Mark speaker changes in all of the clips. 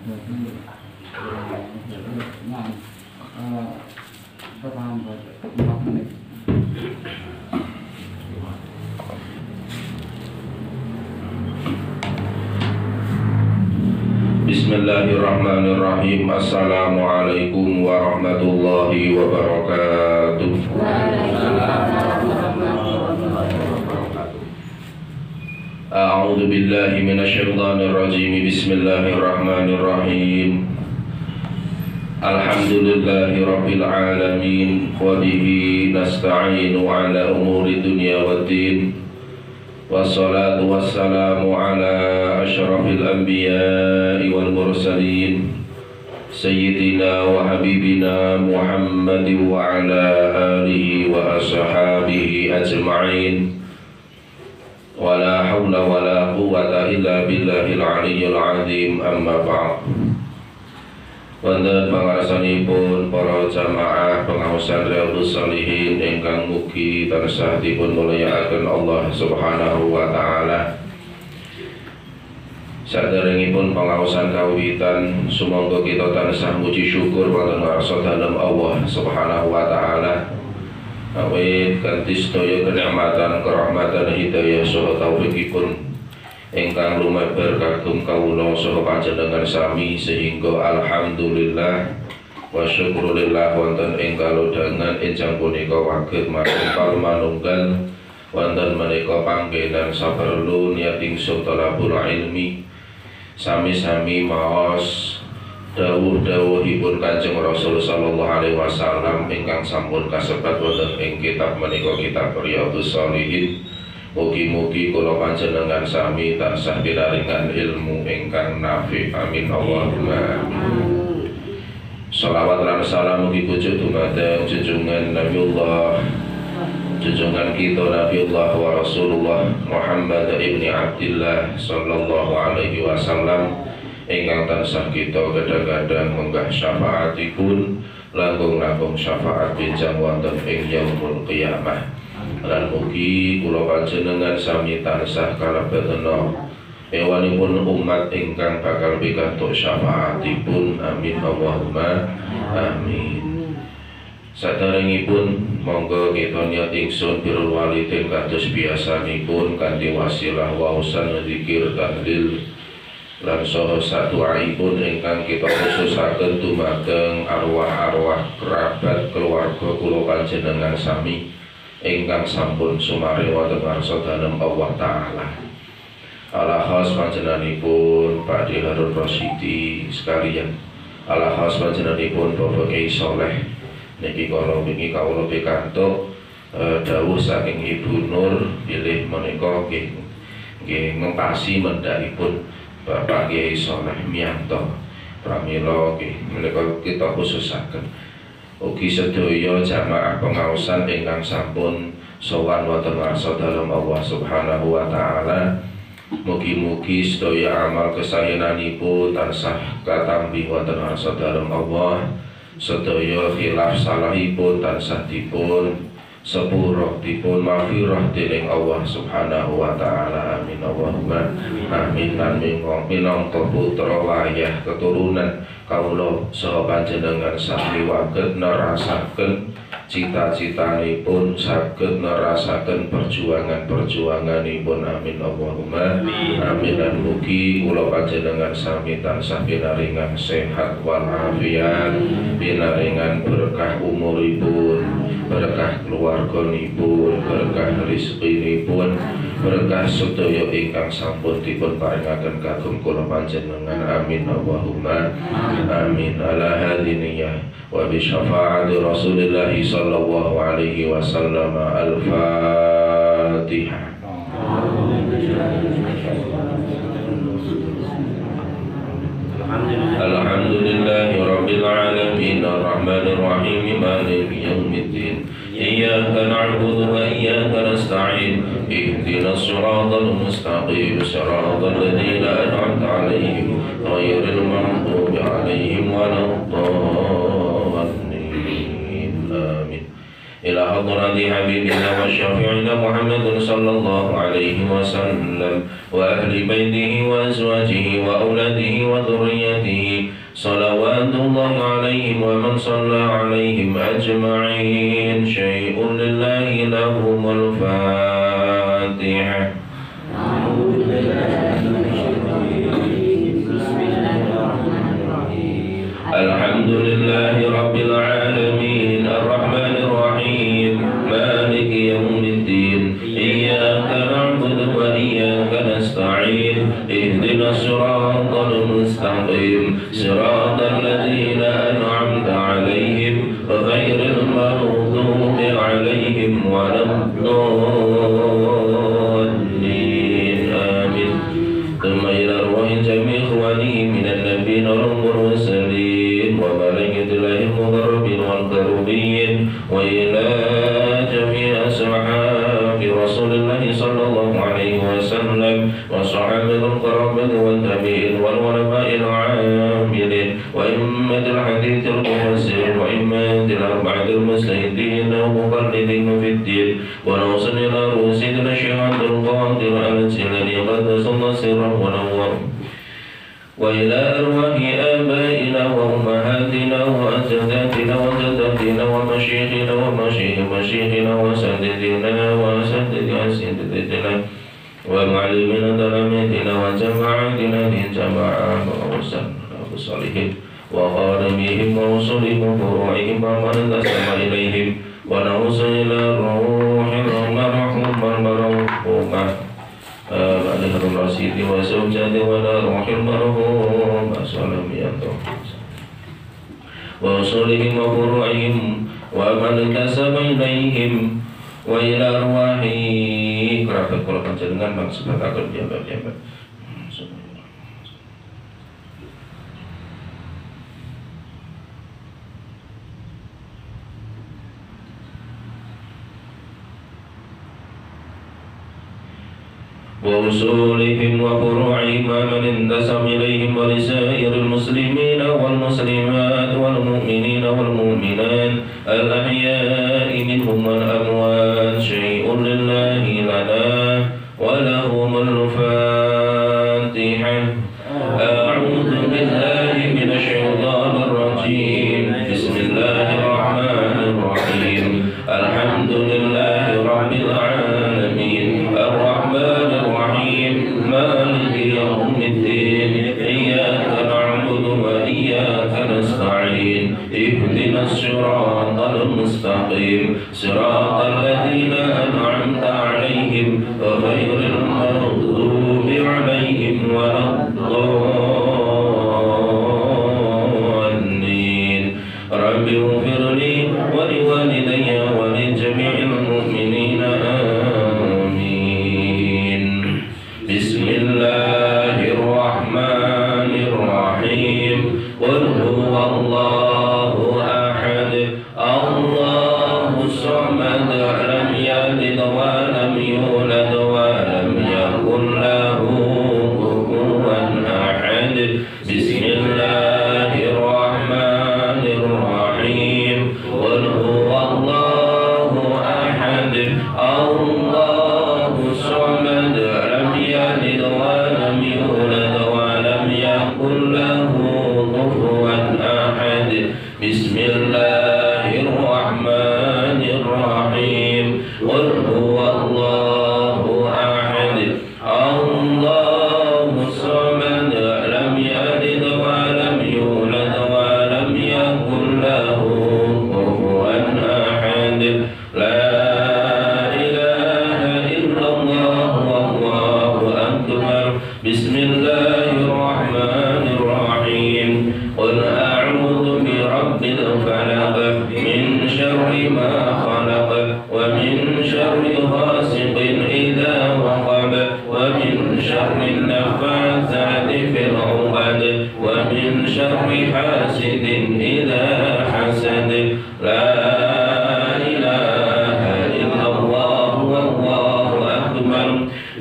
Speaker 1: Bismillahirrahmanirrahim. Assalamualaikum warahmatullahi wabarakatuh. A'udzu billahi minasyaitonir rajim. Bismillahirrahmanirrahim. Alhamdulillahi rabbil alamin wa bihi nasta'inu ala umuri dunya waddin. Wassalatu wassalamu ala asyrafil anbiya'i wal mursalin Sayyidina wa habibina Muhammadin wa ala alihi wa ashabihi ajma'in. Wa la hawla wa la quwwata illa billahil aliyyil azim. Amma ba'd. Wonten pangarsanipun para jamaah pengaosan Riyadhus Shalihin ingkang mugi tansah dipun mulyakaken Allah Subhanahu wa taala. Saderengipun pangaosan kawiwitan sumangga kita tansah muji syukur wonten ngarsa dalem Allah Subhanahu wa taala. Awit kanthi sedaya kenikmatan, kerahmatan, hidayah saha taufikipun ingkang lumebar kagem kawula saha panjenengan sami, sehingga alhamdulillah wa syukrulillah wonten ing kalodhangan enjang punika waget matur manunggal wonten menika panggenan saperlu niat ingsun talabul ilmi sami-sami maos dawuh-dawuhipun Kanjeng Rasul sallallahu alaihi wasallam ingkang sampun kasebat wonten ing kitab menika, kitab Riyadhus Shalihin. Mugi-mugi kula panjenengan sami tansah pinaringan ilmu ingkang nafi. Amin Allahumma amin. Shalawat lan salam mugi pucuk dumateng junjungan Nabiullah, junjungan kita Nabiullah wa Rasulullah Muhammad ibni Abdillah sallallahu alaihi wasallam ingkang tansah kita gadang-gadang menggah syafaatipun langkung-langkung syafaat benjang wonten ing yaumul qiyamah. Lan mugi kula panjenengan sami tansah kalebetna ewanipun umat ingkang bakal pikantuk syafaatipun. Amin Allahumma amin. Saderengipun monggo kita niat ingsun birrul walidain kados biasanipun kanthi wasilah wausan zikir tahlil lan saha saduaipun ingkang kita khususaken dumateng arwah-arwah kerabat keluarga kula panjenengan sami ingkang sampun sumare wonten ngarsa dalem Allah taala. Ala khas panjenenganipun Pak Harun Rasyidi sekalian, ala khas panjenenganipun Bapak Kyai Saleh niki kala wingi kawula pikantuk dawuh saking Ibu Nur bilih menika nggih ngempasi mendakipun Bapak Kyai Saleh Miyanto pramila nggih menika kita khususaken ugi sedaya jamaah pengaosan ingkang sampun sowan wonten ngarsa dalem Allah Subhanahu wa taala. Mugi-mugi sedaya amal kesayananipun tansah katampi wonten ngarsa dalem Allah. Sedaya khilaf salahipun tansah dipun sepuro dipun maghfirah dening Allah Subhanahu wa taala. Amin Allahumma amin. Lan minangka putra wayah keturunan kawula saha panjenengan sami waget nerasaken cita-citanipun, saged nerasaken perjuangan-perjuanganipun. Amin Allahumma amin. Dan mugi kula panjenengan sami tansah pinaringan sehat walafiat, pinaringan berkah umuripun, berkah keluarganipun, berkah rezekinipun, berkah sedaya ingkang sampun dipun paringaken kagem kula panjenengan. Amin Allahumma amin. Ala hadiniyah wa bi syafaati Rasulillah sallallahu alaihi wasallam. Al-Fatihah. Alhamdulillahi rabbil alamin arrahmanir rahim maliki yaumiddin. Iyyaka na'budu wa iyyaka nasta'in. Ihdinas siratal mustaqim siratal ladzina an'amta 'alaihim ghairil maghdubi 'alaihim waladdallin. Amin. إلى حضرة حبيبنا وشفيعنا محمد صلى الله عليه وسلم وأهل بيته وأزواجه وأولاده وذريته صلوات الله عليهم ومن صلى عليهم أجمعين. شيء لله لهم الفاتحة. الحمد لله رب العالمين الرحمن الرحيم مالك يوم الدين إياك نعبد وإياك نستعين اهدنا الصراط المستقيم صراط الذين أنعمت عليهم غير المغضوب عليهم ولا الضالين آمين. ثم إلى أرواح جميع إخوانه من النبيين والمرسلين وملائكة الله المقربين والكربين وإلى جميع أصحاب رسول الله صلى الله عليه وسلم وصحابة القرابة والتابعين والعلماء العاملين وأئمة الحديث المفسرين وأئمة الأربعة المجتهدين ومقلدين في الدين ونوصل إلى رؤوسنا الشيخ عبد القادر الجيلاني قدس الله سره ونوره وإلى أرواح آبائنا وأمهاتنا وأجدادنا وجداتنا ومشيخنا ومشيخ مشيخنا وسادتنا وسادت أساتذتنا ومعلمنا تلاميذنا وجماعتنا للجماعة وأوصلنا بالصالحين وقاربهم ورسلهم وفروعهم ومن انتسب إليهم ونوصل إلى الروح المرحومة عليه الرشيد وزوجته ولا روح المرحوم سلاميته وأصولهم وفروعهم ومن انتسب إليهم وإلى أرواح kerabat kula panjenengan lan sebataken piyambak-piyambak. وأصولهم وفروعهم ومن انتسب إليهم ولسائر المسلمين والمسلمات والمؤمنين والمؤمنات الأحياء منهم والأموات شيء لله لنا ولهم الفاتحة. أعوذ بالله من الشيطان الرجيم بسم الله الرحمن الرحيم الحمد لله رب العالمين الرحمن الرحيم مالك يوم الدين إياك نعبد وإياك نستعين اهدنا الصراط المستقيم صراط الذين أنعمت عليهم غير المغضوب عليهم ولا الضالين. رب اغفر لي ولوالدي ولجميع المؤمنين آمين. بسم الله الرحمن الرحيم قل هو الله أحد الله الصمد لم يلد ولم يولد ولم يكن له كفوا أحد. بسم الله الرحمن الرحيم قل هو الله أحد الله الصمد لم يلد ولم يولد ولم يكن له كفوا أحد. بسم الله الرحمن الرحيم قل هو الله أحد الله الصمد لم يلد ولم يولد ولم يكن له كفوا أحد. لا إله إلا الله والله أكبر. بسم الله الرحمن الرحيم قل أعوذ برب الفلق من شر ما خلق ومن شر غاسق إذا وقب ومن شر النفاثات في العقد ومن شر حاسد إذا حسد. لا إله إلا الله والله أكبر.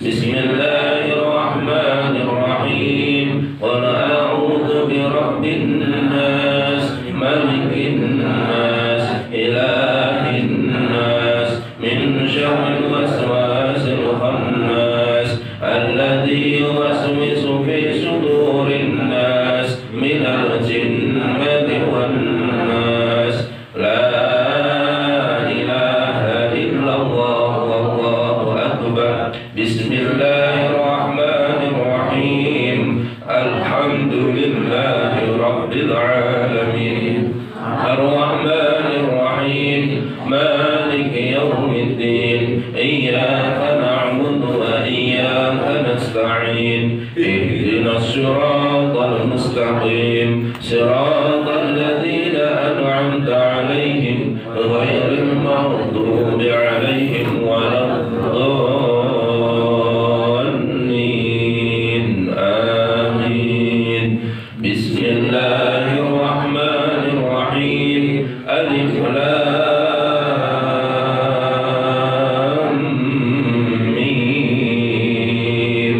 Speaker 1: بسم الله الرحمن الرحيم قل أعوذ برب الناس ملك الناس إله الناس في صدور الناس من الجنة والناس لا إله إلا الله والله أكبر بسم الله الرحمن الرحيم الحمد لله رب العالمين الرحمن الرحيم مالك يوم الدين إياك نعبد وإياك نستعين اهدنا الصراط المستقيم صراط الذين أنعمت عليهم غير المغضوب عليهم ولا الضالين آمين بسم الله الرحمن الرحيم ألف لام ميم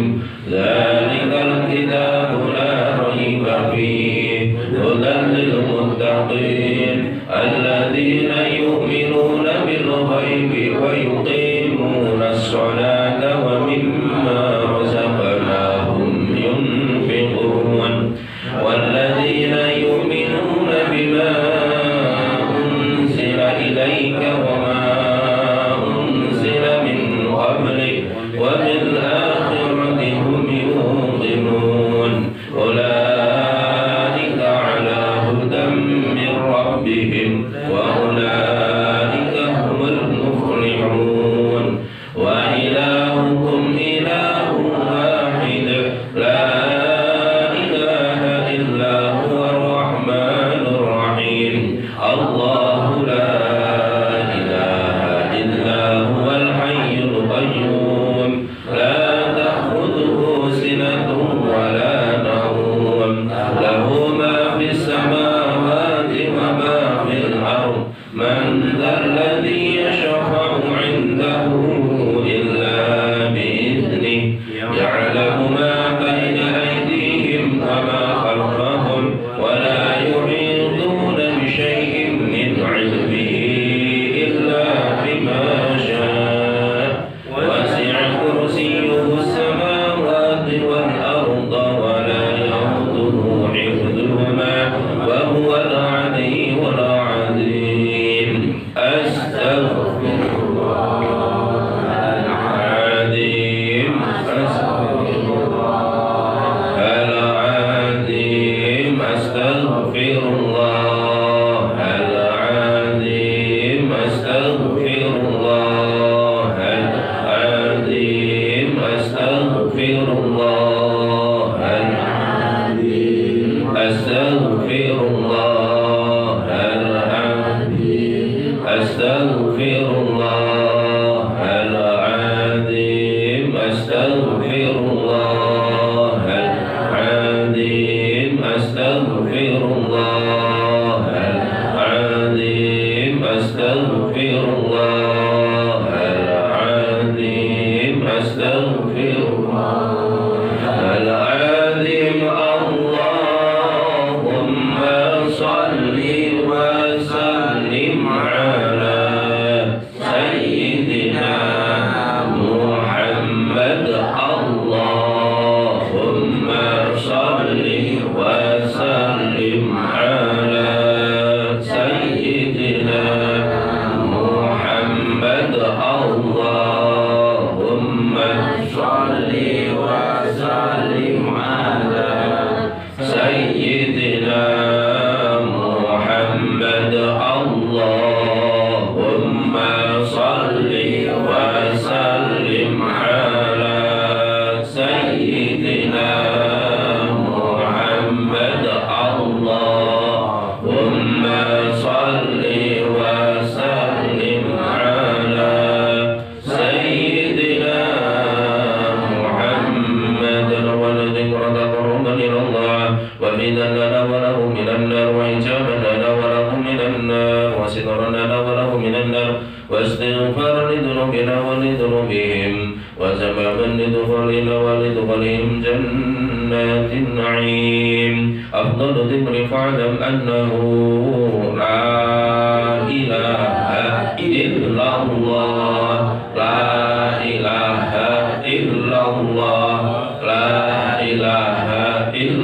Speaker 1: ذلك الكتاب لا ريب فيه هدى للمتقين الذين يؤمنون بالغيب ويقيمون الصلاة ومما رزقناهم ينفقون والذين يؤمنون بما أنزل إليك وما أنزل من قبلك وبالآخرة هم يوقنون أولئك على هدى من ربهم وأولئك هم المفلحون وإلهكم إله واحد لا إله إلا هو الرحمن الرحيم الله لا إله إلا هو الحي القيوم لا تأخذه سنة ولا نوم له ما في السماوات وما في الأرض من ذا الذي يشفع عنده إلا بإذنه يعلم ما بين أيديهم وما خلفهم ولا يحيطون بشيء من علمه إلا بما شاء وسع كرسيه السماوات والأرض ولا يؤوده حفظهما وهو العلي العظيم أستغفر الله العظيم أستغفر الله العظيم أستغفر الله العظيم أستغفر الله العظيم أستغفر الله العظيم أستغفر الله العظيم أستغفر الله العظيم أستغفر الله العظيم أستغفر الله العظيم أستغفر الله العظيم أستغفر الله العظيم اللهم صل وسلم على سيدنا محمد اللهم صل وسلم على سيدنا محمد اللهم صل وسلم على سيدنا محمد اللهم صل وسلم على سيدنا محمد اللهم صل وسلم على سيدنا محمد ولذكر تقربا إلى الله وفدا لنا وله من النار وإنجابا لنا وله من النار وسترا لنا وله من النار واستغفارا لذنوبنا ولذنوبهم وسببا لدخولنا ولدخولهم جنات النعيم أفضل ذكر فاعلم أنه لا إله إلا الله لا إله إلا الله لا إله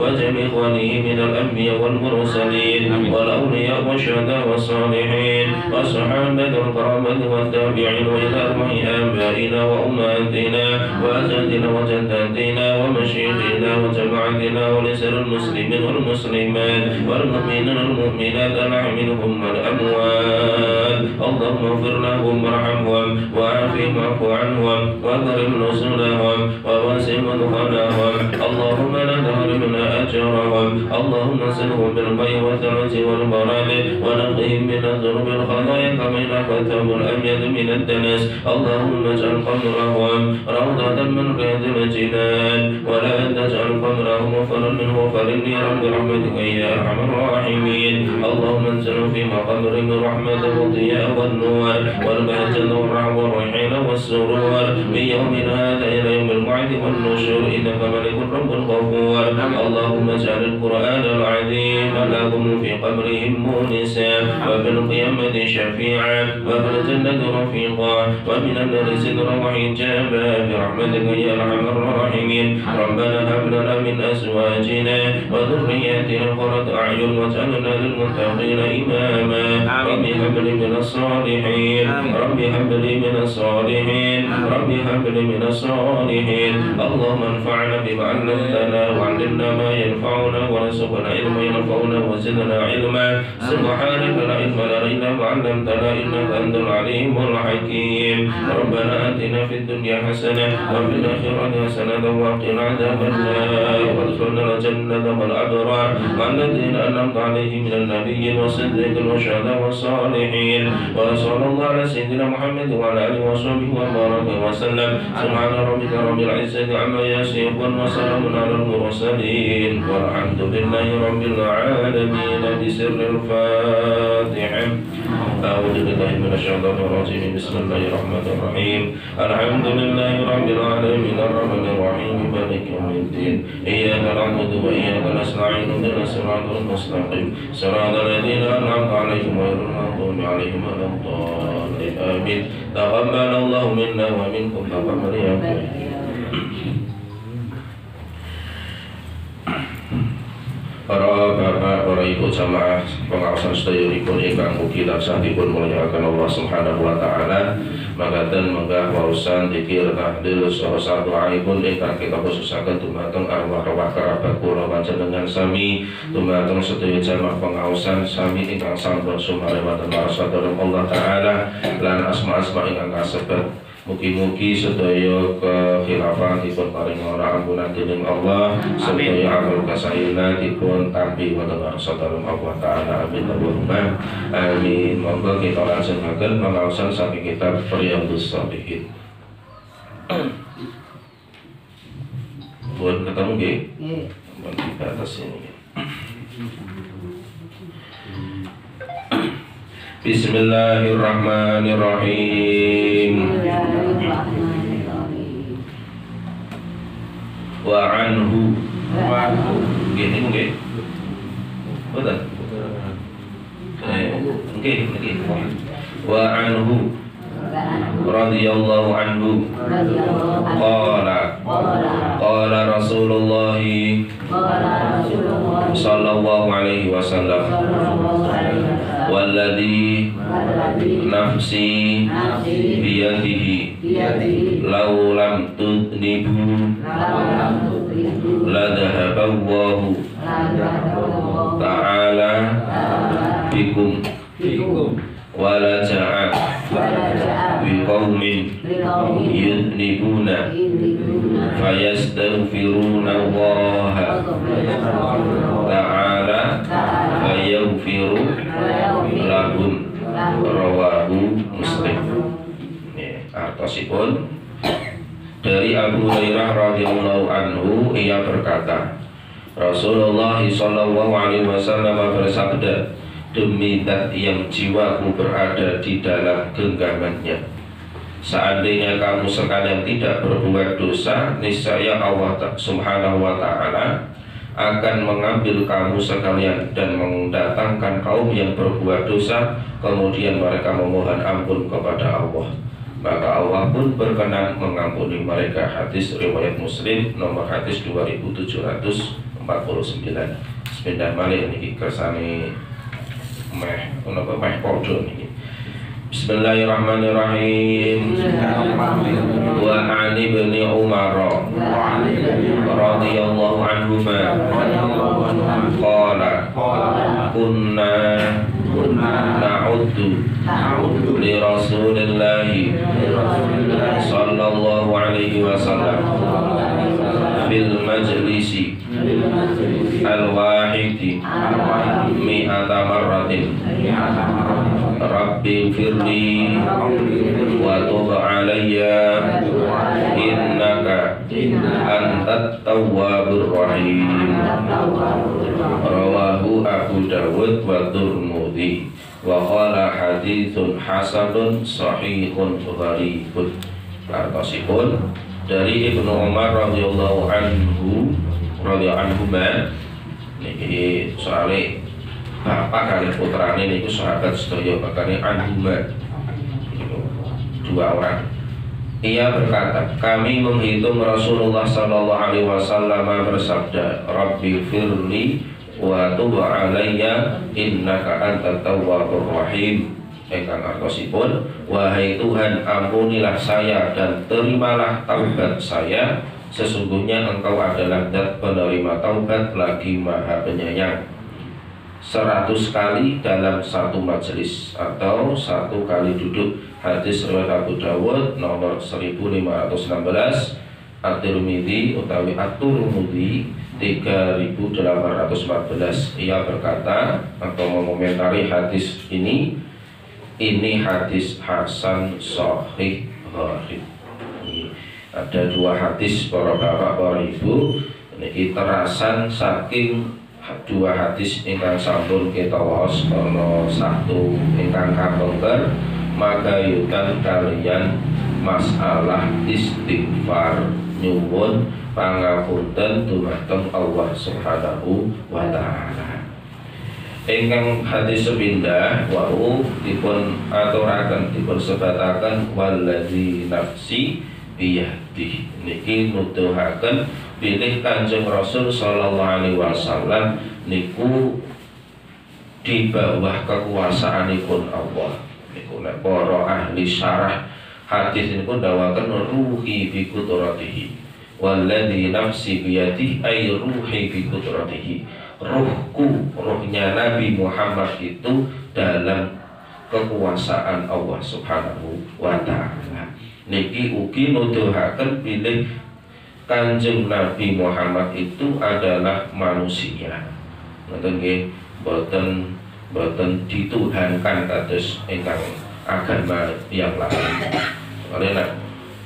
Speaker 1: وجميع إخوانه من الأنبياء والمرسلين والأولياء والشهداء والصالحين والصحابة والقرابة والتابعين وإلى أرواح آبائنا وأمهاتنا وأجدادنا وجداتنا ومشايخنا وجماعتنا ولسائر المسلمين والمسلمات والمؤمنين والمؤمنات الأحياء منهم والأموات. اللهم اغفر لهم وارحمهم وعافهم واعف عنهم واكرم نزلهم ووسع مدخلهم. اللهم لا تحرمنا أجرهم. اللهم اغسلهم بالماء والثلج والبرد ونقهم من الذنوب والخطايا كما ينقى الثوب الأبيض من الدنس. اللهم اجعل قبرهم روضة من رياض الجنان ولا تجعل قبرهم غفرا من غفر النير برحمتك يا أرحم الراحمين. اللهم انزل في مقبرهم الرحمة والضياء والنور والبهجة والرحمة والريحان والسرور من يومنا هذا إلى يوم الوعد والنشور إنك ملك رب غفور. اللهم اجعل القرآن العظيم لهم في قبرهم مونسا وفي القيامة شفيعا وفي الجنة رفيقا ومن النار سترا وحجابا برحمتك يا أرحم الراحمين. ربنا هب لنا من أزواجنا وذرياتنا قرة أعين واجعلنا للمتقين إماما. رب هب لي من الصالحين رب هب لي من الصالحين رب هب لي من الصالحين. اللهم انفعنا بما علمتنا وعلمنا ما ينفعنا وارزقنا علما ينفعنا وزدنا علما. سبحانك لا علم لنا إلا ما علمتنا إنك أنت العليم الحكيم. ربنا آتنا في الدنيا حسنة وفي الآخرة حسنة وقنا عذاب النار وادخلنا الجنة والأبرار مع الذين أنعمت عليهم من النبيين والصديقين والشهداء والصالحين. وصلى الله على سيدنا محمد وعلى آله وصحبه وبارك وسلم. سبحان ربك رب العزة عما يصفون وسلام على المرسلين والحمد لله رب العالمين. بسر الفاتحة. أعوذ بالله من الشيطان الرجيم. بسم الله الرحمن الرحيم. الحمد لله رب العالمين الرحمن الرحيم مالك يوم الدين. إياك نعبد وإياك نستعين اهدنا الصراط المستقيم صراط الذين أنعمت عليهم غير المغضوب عليهم ولا الضالين آمين. تقبل الله منا ومنكم تقبل يا كريم. Para bapak, para ibu jamaah pengawasan sedaya ingkang mugi tansahipun mulyakaken Allah Subhanahu wa taala. Mangkaten menggah waosan dzikir tahlil saha sadoaipun ingkang kita khususaken dumateng arwah-arwah kerabat kula panjenengan sami, dumateng sedaya jamaah pengawasan sami ingkang sampun sumarewaten marsadaya Allah taala lan asma-asma ingkang kasebat. Mugi-mugi sedaya kekhilafan dipun paringa ampunan dening Allah, sedaya amal kasayana dipun tampi wonten ngarsanipun Allah taala. Amin Allahumma amin. Monggo kita lajengaken pangaosan saking kitab Riyadhus Shalihin. Buat ketemu nggih? Nggih. Di atas ini. Bismillahirrahmanirrahim. Wa anhu. Gini nggih. Betul. Nggih. Wa anhu radhiyallahu anhu qala Rasulullah sallallahu alaihi wasallam walladhi nafsi biyadihi law lam tudnibu la dhahaballahu ta'ala bikum wala ja'a biqaumin yudnibuna fayastaghfiruna Allah ta'ala fayaghfiru lahum. Rawahu Muslim. Artosipun dari Abu Hurairah radhiyallahu anhu, ia berkata, Rasulullah sallallahu alaihi wasallam bersabda, demi zat yang jiwaku berada di dalam genggamannya, seandainya kamu sekalian tidak berbuat dosa, niscaya Allah Subhanahu wa ta'ala akan mengambil kamu sekalian dan mendatangkan kaum yang berbuat dosa, kemudian mereka memohon ampun kepada Allah, maka Allah pun berkenan mengampuni mereka. Hadis riwayat Muslim nomor hadis 2745. Sepindah malih niki kersane meh padha niki. Bismillahirrahmanirrahim. Wa an ibni Umar radhiyallahu anhuma qala kunna na'uddu li Rasulillahi sallallahu alaihi wasallam fil majlisi al-wahidi mi'ata marratin Rabbi firli wa tub alayya innaka antat tawwabur rahim. Rawahu Abu Dawud wa Tirmidzi wa qala haditsun hasanun sahihun gharibun. Artosipun dari Ibnu Umar radhiyallahu anhuma niki soale bapak kali putrane niku sahabat sedaya makane anhuma dua orang. Ia berkata, kami menghitung Rasulullah sallallahu alaihi wasallam bersabda, Rabbi firli wa tub alayya innaka antat tawwabur rahim. Engkang artosipun, wahai Tuhan, ampunilah saya dan terimalah taubat saya, sesungguhnya Engkau adalah zat penerima taubat lagi maha penyayang. 100 kali dalam satu majelis atau satu kali duduk. Hadis riwayat Abu Dawud nomor 1516, At-Tirmidzi utawi At-Tirmidzi 3814. Ia berkata atau mengomentari hadis ini hadis hasan sahih gharib. Ada dua hadis para bapak para ibu niki terasan saking dua hadis ingkang sampun kita waos ana satu ingkang kapengker magayutan kalian masalah istighfar nyuwun pangapunten dumateng Allah Subhanahu wa taala. Ingkang hadis sepindah wau dipun aturaken dipun sebataken waladzi nafsi biyadi niki nuduhaken bilih Kanjeng Rasul sallallahu alaihi wasallam niku di bawah kekuasaanipun Allah. Niku nek para ahli syarah hadis niku ndawaken ruhi bi qudratihi waladzi nafsi biyadi ay ruhi bi qudratihi. Ruhnya Nabi Muhammad itu dalam kekuasaan Allah Subhanahu wa ta'ala. Niki ugi nuduhaken bilih Kanjeng Nabi Muhammad itu adalah manusia. Ngoten nggih, boten dituhankan kados ingkang agama yang lain. Karena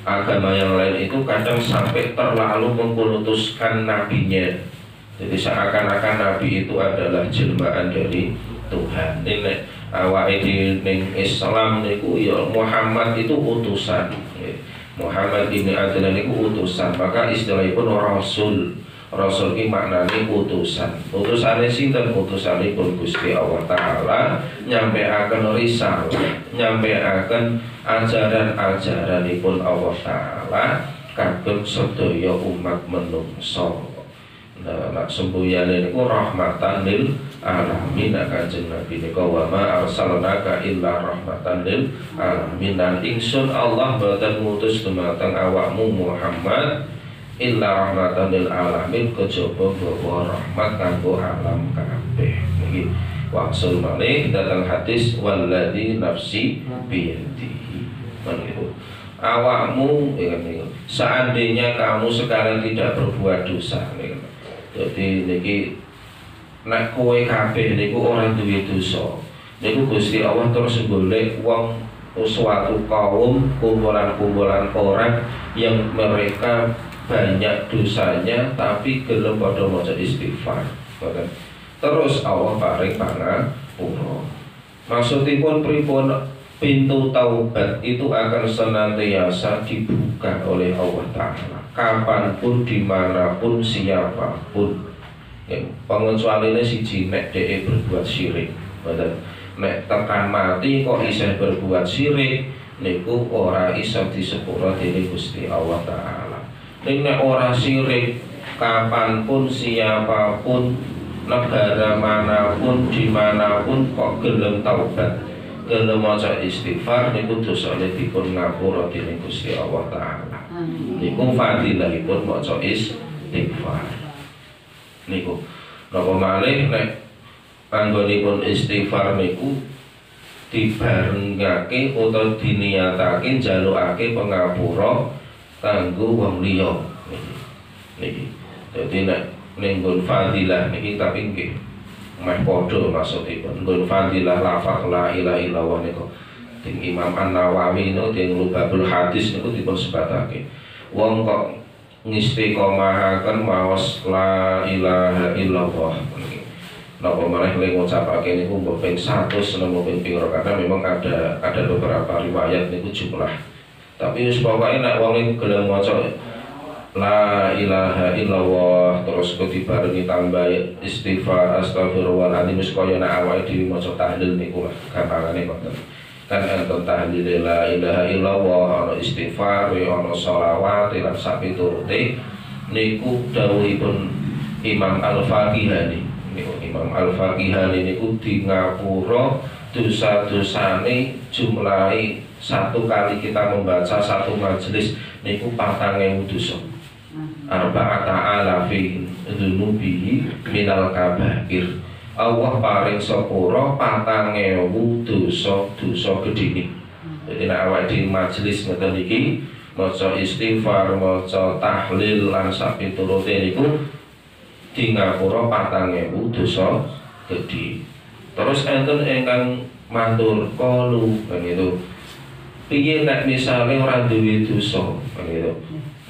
Speaker 1: agama yang lain itu kadang sampai terlalu mengkultuskan nabinya. Jadi seakan-akan Nabi itu adalah jelmaan dari Tuhan. Ini awake ning Islam niku ya Muhammad itu utusan. Muhammad ini adalah niku utusan. Maka istilahipun rasul. Rasul iki maknane utusan. Utusane sinten? Utusanipun Gusti Allah taala nyampeaken risalah, nyampeaken ajaran-ajaranipun Allah taala kagem sedaya umat menungso. Nak sembuyane niku rahmatan lil alamin. Kanjeng Nabi niku wa ma arsalnaka illa rahmatan lil alamin. Dan ingsun Allah boten ngutus dumateng awakmu Muhammad illa rahmatan lil alamin kejaba bawa rahmat kanggo alam kabeh. Niki wangsul malih datang hadis waladzi nafsi biyadihi. Menika awakmu seandainya kamu sekarang tidak berbuat dosa. Jadi niki nek kowe kabeh niku ora duwe dosa, niku Gusti Allah terus golek wong suatu kaum kumpulan-kumpulan orang yang mereka banyak dosanya tapi gelem padha maca istighfar. Terus Allah paring pangapura. Maksudipun pripun? Pintu taubat itu akan senantiasa dibuka oleh Allah Ta'ala kapanpun, dimanapun, siapapun. Pengecualiannya siji nek dhek berbuat syirik. Nek tekan mati kok isih berbuat syirik niku ora iso disepuro dening Gusti Allah Ta'ala. Nek ora syirik kapanpun, siapapun, negara manapun, dimanapun kok gelem taubat, gelem maca istighfar niku dosane dipun ngapura dening Gusti Allah Ta'ala. Niku fadilahipun maca istighfar. Niku napa malih nek anggonipun istighfar niku dibarengake utawa diniatake njalukake pangapura kanggo wong liya. Niki. Dadi nek ning nggon fadilah niki tapi nggih meh padha maksudipun. Nggon fadilah lafaz la ilaha illallah niku ting Imam An-Nawawi niku ting Lubabul Hadis niku dipun sebatake. Wong kok ngistiqomahaken maos la ilaha illallah. Napa malah lek ngucapake niku mbok ping 100 napa ping pira karena memang ada beberapa riwayat niku jumlah. Tapi wis pokoke nek wong iku gelem maca la ilaha illallah terus kok dibarengi tambah istighfar astagfirullahaladzim wis kaya nek awake dhewe maca tahlil niku lah gampangane ngoten. Kan enten tahlil la ilaha illallah ana istighfar ana sholawat lan sapiturute niku dawuhipun Imam Al-Faqihani. Imam Al-Faqihani niku di ngapura dosa-dosane jumlahe satu kali kita membaca satu majelis niku 4.000 dosa. Arba'ata alafi dzunubihi minal kabair. Allah paring sepura 4.000 dosa gedhe. Jadi nek awake dhewe majelis ngoten iki maca istighfar, maca tahlil lan sapiturute niku di ngapura 4.000 dosa gedhe. Terus enten ingkang matur qalu begitu. Piye nek misale ora duwe dosa begitu.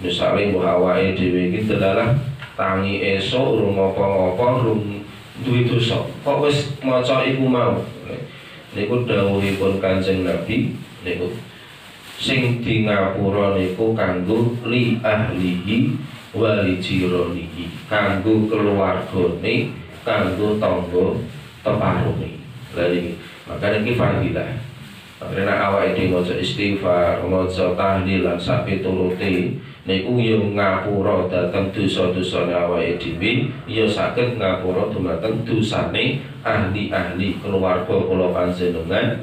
Speaker 1: Misale mbok awake dhewe iki delalah tangi esuk urung apa-apa urung duwe dosa. Kok wis maca iku mau. Niku dawuhipun Kanjeng Nabi niku sing di ngapura niku kanggo li ahlihi wali jironihi, kanggo keluargane, kanggo tangga teparone. Lha iki makane iki fadilah. Karena awake dhewe maca istighfar, maca tahlil lan sapiturute niku yo ngapura dhateng dosa-dosane awake dhewe, ya saged ngapura dumateng dosane ahli-ahli keluarga kula panjenengan.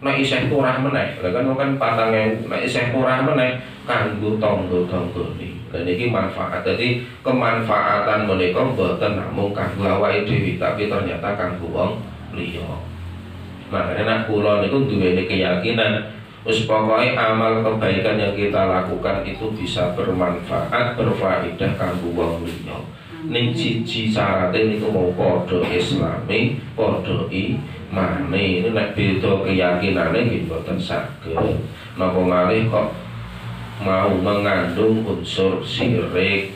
Speaker 1: Nek isih kurang meneh, lha kan 4.000, nek isih kurang meneh kanggo tangga-tanggane. Dan ini manfaat, jadi kemanfaatan menika mboten namung kanggo awake dhewe tapi ternyata kanggo wong liya. Makanya nek kula niku duweni keyakinan wis pokoke amal kebaikan yang kita lakukan itu bisa bermanfaat, berfaedah kanggo wong liya. Ning siji syaraté niku mau padha islame, padha imane. Ini nek beda keyakinane nggih mboten saged. Napa malih kok mau mengandung unsur syirik,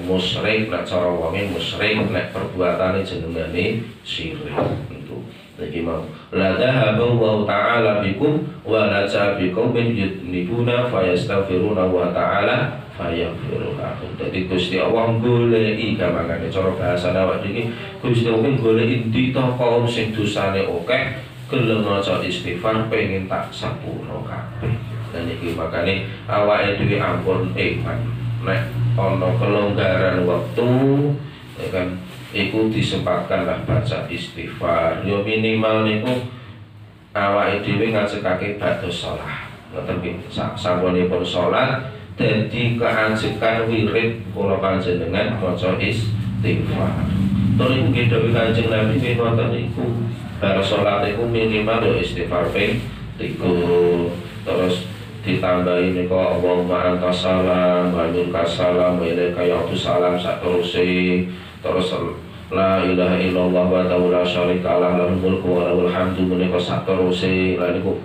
Speaker 1: musyrik, nek cara wonge musyrik, nek perbuatane jenengane syirik. Itu iki mau la dhahaba wa ta'ala bikum wa la bikum min yudnibuna fayastaghfiruna wa ta'ala fayaghfiru lahum. Dadi Gusti Allah goleki gamangane cara bahasane awake iki Gusti Allah goleki ndita kaum sing dosane akeh gelem maca istighfar pengen tak sapura kabeh. Dan iki makane awake dhewe ampun iman nek ana kelonggaran wektu ya kan iku disempatkanlah baca istighfar. Yo minimal niku awake dhewe ngajekake ba'da shalah. Ngoten nggih. Sampunipun salat dadi keanjekan wirid kula panjenengan maca istighfar. Terus iku nggih dawuh Kanjeng Nabi ngoten niku. Bar salat iku minimal yo istighfar ping 3. Terus ditambahi nika Allahumma anta salam wa minka salam wa ilaika ya'tu salam sateruse. Terus la ilaha illallah wa la syarika lah lahul mulku wa lahul hamdu menika sateruse. Lha niku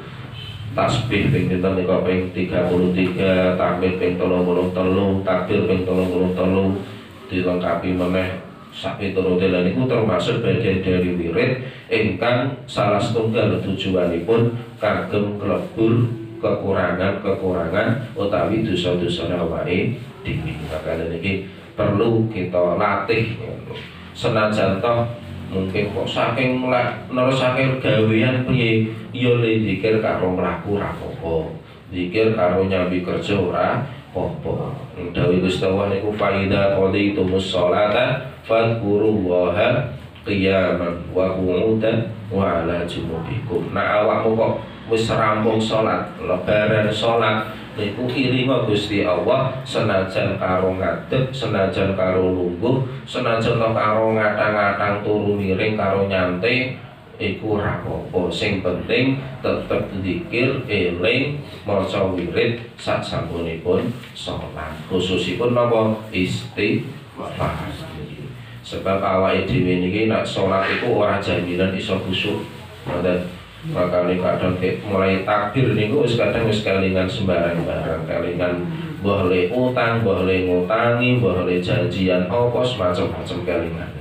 Speaker 1: tasbih ping pinten nika ping 33, tahmid ping 33, takbir ping 33 dilengkapi meneh sapiturute. Lha niku termasuk bagian dari wirid ingkang salah setunggal tujuanipun kagem klebur kekurangan utawi dosa-dosa awake dhewe. Makane niki perlu kita latih. Senajan toh mungkin kok saking nerusake gawean piye ya le zikir karo mlaku ra apa-apa. Zikir karo nyambi kerja ora apa. Dawuh Gusti Allah niku fa idza qadaytumus sholata fadhkurullaha qiyaman wa qu'udan wa 'ala junubikum. Nah awakmu kok wis rampung salat, lebaran salat niku iringa Gusti Allah senajan karo ngadeg, senajan karo lungguh, senajan karo ngatang-ngatang turu miring karo nyantai iku ora apa-apa. Sing penting tetep zikir, eling, maca wirid sasampunipun salat. Khususipun napa istighfar. Sebab awake dhewe niki nek salat iku ora jaminan iso khusyuk. Ngoten. Makanya kadang mulai takbir niku wis kadang wis kelingan sembarang-barang, kelingan mbah le utang, mbah le ngutangi, mbah le janjian apa semacam-macam kelingan.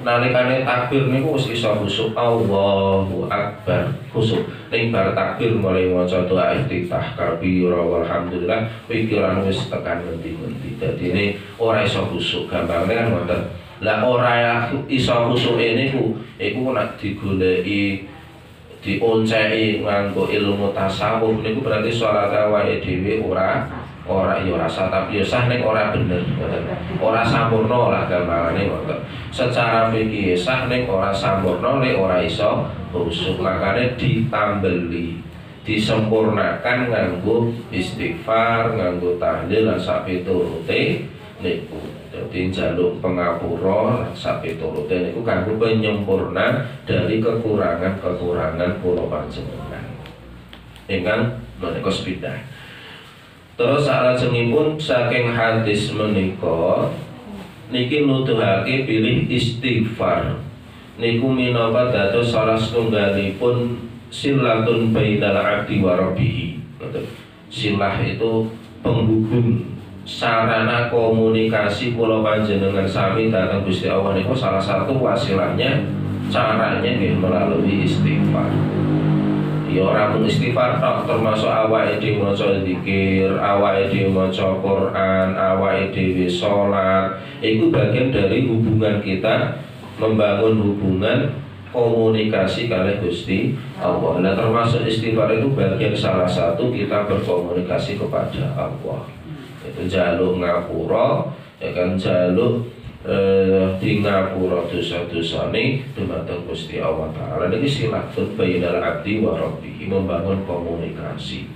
Speaker 1: Nalikane takbir niku wis iso khusyuk, Allahu Akbar khusyuk. Ning bar takbir mulai maca doa iftitah kabira walhamdulillah pikiran wis tekan ngendi-ngendi. Dadine ora iso khusyuk, gampangane kan ngoten. Lah ora iso khusyuk niku iku nek digoleki dionceki nganggo ilmu tasawuf niku berarti salat awake dhewe ora ya ora sah tapi ya sah ning ora bener ngoten. Ora sampurna lah gampangane ngoten. Secara fikih sah ning ora sampurna nek ora iso khusyuk. Makane ditambeli, disempurnakan nganggo istighfar, nganggo tahlil lan sapiturute niku. Dadi njaluk pangapura sapiturute niku kanggo penyempurna dari kekurangan-kekurangan kula panjenengan. Ingkang menika sepidah. Terus salajengipun saking hadis menika niki nuduhake pilih istighfar. Niku minangka dados salah setunggalipun silatun bainal abdi wa rabbih. Silah itu penghubung sarana komunikasi kula panjenengan sami dhateng Gusti Allah niku salah satu wasilahnya caranya nggih melalui istighfar. Ya ora mung istighfar tok, termasuk awake dhewe maca zikir, awake dhewe maca Quran, awake dhewe salat, itu bagian dari hubungan kita membangun hubungan komunikasi kalih Gusti Allah. Nah termasuk istighfar itu bagian salah satu kita berkomunikasi kepada Allah. Itu jaluk ngapura, ya kan jaluk di ngapura dosa-dosane dumateng Gusti Allah Ta'ala. Niki silatun bainal abdi wa rabbih, membangun komunikasi.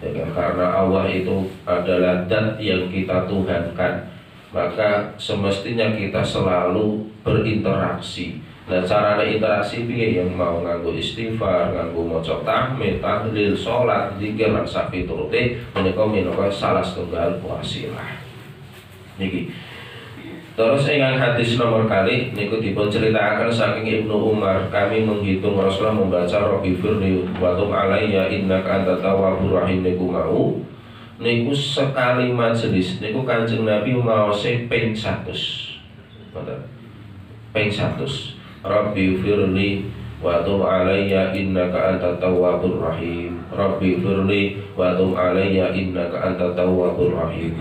Speaker 1: Ya kan karena Allah itu adalah zat yang kita tuhankan, maka semestinya kita selalu berinteraksi. Nah cara interaksi piye yang mau nganggo istighfar, nganggo maca tahmid, tahlil, salat, zikir lan sapiturute menika minangka salah setunggal wasilah. Niki. Terus ingkang hadis nomor kali niku dipun ceritakan saking Ibnu Umar, kami menghitung Rasulullah membaca Rabbi firli wa tub alayya innaka antat tawwabur rahim niku mau. Niku sekali majelis niku Kanjeng Nabi maose ping 100. Mboten. Ping 100. Rabbi firli wa tub alayya innaka antat tawwabur rahim. Rabbi firli wa tub alayya innaka antat tawwabur rahim.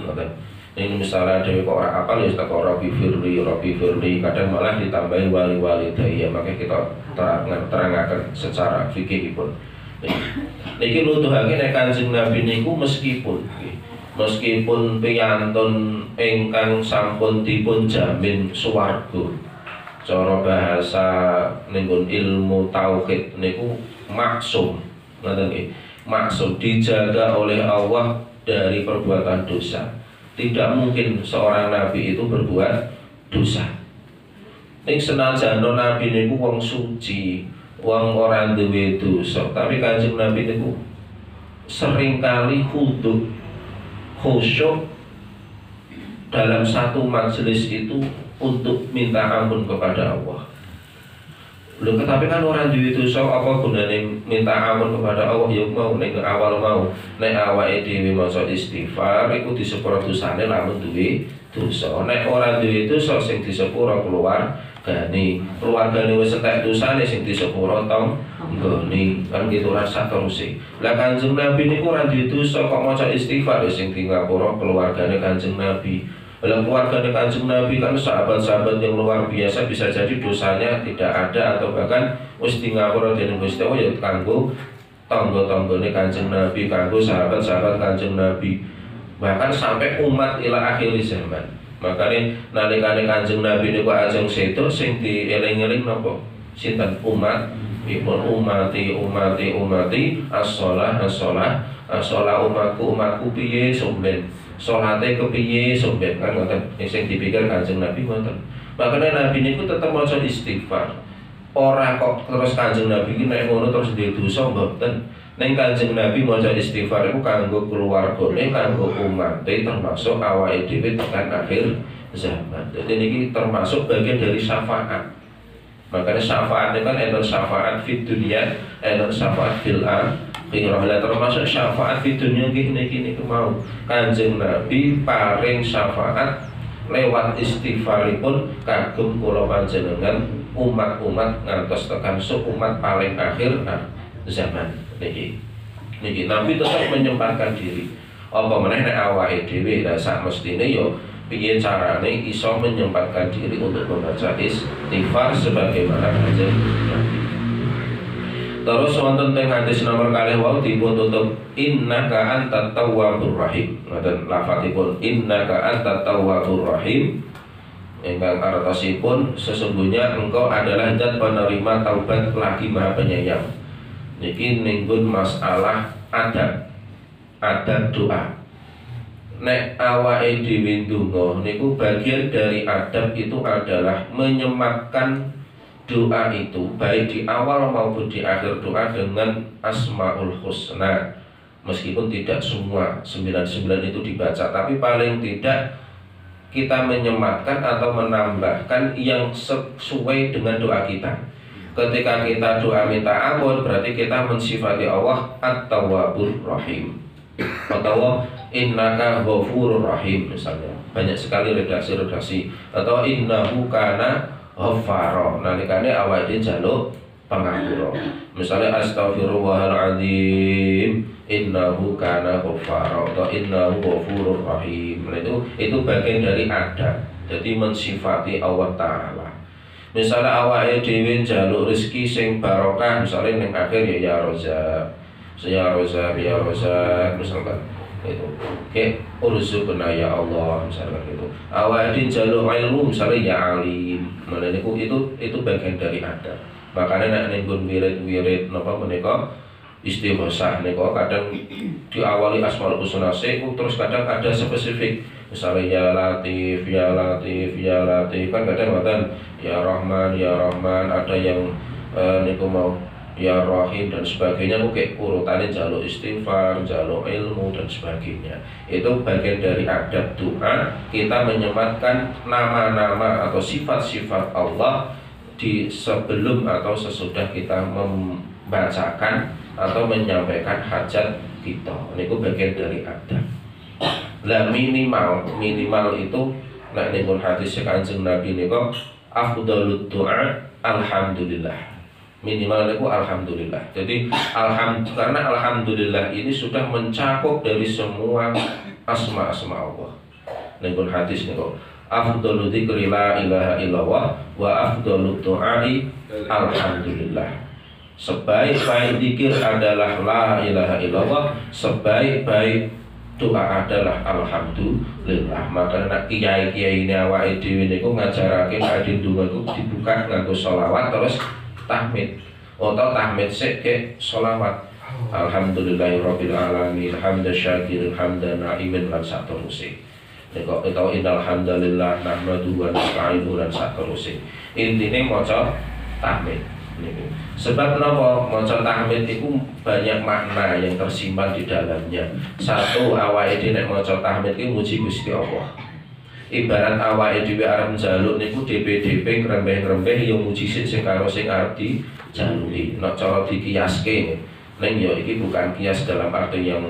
Speaker 1: Ini misalnya dewe kok ora apal ya tak Rabbi firli, kadang malah ditambahin wali daya, maka kita terangkan secara fikihipun. Niki nuduhake nek Kanjeng Nabi niku meskipun piyantun ingkang sampun dipun jamin swarga. Cara bahasa ninggon ilmu tauhid niku maksum, ngoten nggih. Maksum dijaga oleh Allah dari perbuatan dosa. Tidak mungkin seorang nabi itu berbuat dosa. Ning senajan nabi niku wong suci, wong ora duwe dosa, tapi Kanjeng Nabi niku seringkali khusyuk dalam satu majelis itu untuk minta ampun kepada Allah. Lho tapi kan orang duwe dosa apa gunane minta ampun kepada Allah ya mau ning awal mau nek awake dhewe maca istighfar iku disepuro dosane lamun duwe dosa. Nek ora duwe dosa sing disepuro keluargane wis entek dosane sing disepuro tong nggone kan gitu rasa terus. Lah Kanjeng Nabi niku ora duwe dosa kok maca istighfar sing di ngapura keluargane Kanjeng Nabi. Dalam keluarga Kanjeng Nabi kan sahabat-sahabat yang luar biasa, bisa jadi dosanya tidak ada atau bahkan wis di ngapura dening Gusti Allah ya kanggo tangga-tanggane Kanjeng Nabi, kanggo sahabat-sahabat Kanjeng Nabi. bahkan sampai umat ila akhir zaman. Makanya nalikane Kanjeng Nabi niku ajeng sedo sing dieling-eling napa? Sinten? Umat, ipun umati as-shalah umatku piye somben. Salate kepiye somben kan ngoten sing dipikir Kanjeng Nabi ngoten. Makanya Nabi niku tetep maca istighfar. Ora kok terus Kanjeng Nabi iki nek ngono terus duwe dosa mboten. Neng Kanjeng Nabi maca istighfar iku kanggo keluargane, kanggo umate termasuk awake dhewe tekan akhir zaman. Jadi niki termasuk bagian dari syafaat. Makanya syafaat itu kan enten syafaat fid dunya, enten syafaat fil akhirah. Lah termasuk syafaat fid dunya niki mau Kanjeng Nabi paring syafaat lewat istighfaripun kagum kula panjenengan umat-umat ngantos tekan umat paling akhir zaman. Niki Nabi tetap menyempatkan diri. Apa meneh nek awake dhewe lah sak mestine yo piye carane iso menyempatkan diri untuk membaca istighfar sebagaimana Kanjeng Nabi. Terus wonten teng hadis nomor kalih wau dipun tutup innaka antat tawwabur rahim. Ngoten lafadzipun innaka antat tawwabur rahim. Ingkang artosipun sesungguhnya engkau adalah zat penerima taubat lagi Maha Penyayang. Niki ninggun masalah adab doa. Nek awake dhewe ndonga niku bagian dari adab itu adalah menyematkan doa itu baik di awal maupun di akhir doa dengan Asmaul Husna. Meskipun tidak semua 99 itu dibaca, tapi paling tidak kita menyematkan atau menambahkan yang sesuai dengan doa kita. Ketika kita doa minta ampun berarti kita mensifati Allah At-Tawwabur Rahim atau innaka ghafurur rahim misalnya. Banyak sekali redaksi atau innahu kana ghaffara. Nalikane awake njaluk pangapura. Misalnya astaghfirullahaladzim innahu kana ghaffara atau innahu ghafurur rahim. Nah, itu bagian dari adab. Jadi mensifati Allah Ta'ala. Misalnya awake dhewe njaluk rezeki sing barokah, misalnya ning akhir ya Rozak, misalkan itu. Oke, urzuqna ya Allah, misalkan gitu. Awake dhewe njaluk ilmu, misalnya ya alim. Nah, itu bagian dari adab. Makanya nek ning wirid napa menika istighosah niku kadang diawali Asmaul Husna terus kadang ada spesifik. Misalnya ya Latif kan kadang ngoten ya Rahman, ada yang niku mau ya Rahim dan sebagainya. Oke, urutannya jaluk istighfar, jaluk ilmu dan sebagainya. Itu bagian dari adab doa, kita menyematkan nama-nama atau sifat-sifat Allah di sebelum atau sesudah kita membacakan atau menyampaikan hajat kita. Niku bagian dari adab. Lah minimal itu nek niku hadis Kanjeng Nabi niku afdhalud doa alhamdulillah. Minimal niku alhamdulillah. Jadi karena alhamdulillah ini sudah mencakup dari semua asma-asma Allah. Niku hadis niku afdhalu dzikri la ilaha illallah wa afdhalud doai alhamdulillah. Sebaik-baik zikir adalah la ilaha illallah, sebaik-baik doa adalah alhamdulillah. Maka nek kiai-kiai ini awake dhewe niku ngajarake badhe ndonga iku dibuka nganggo sholawat terus tahmid. Atau tahmid sik ke sholawat. Alhamdulillahirabbil alamin, hamdan syakirin, hamdan na'imin lan saterusé. Nek utawa innal hamdalillah nahmaduhu wa nasta'inuhu lan saterusé. Intine maca tahmid. Sebab menapa maca tahmid itu banyak makna yang tersimpan di dalamnya. Satu, awake dhewe nek maca tahmid iki muji Gusti Allah. Ibarat awake dhewe arep njaluk niku DP ngrembeh-ngrembeh ya muji sing karo sing arep dijaluki. Nek cara dikiaske ning ya iki bukan kias dalam arti yang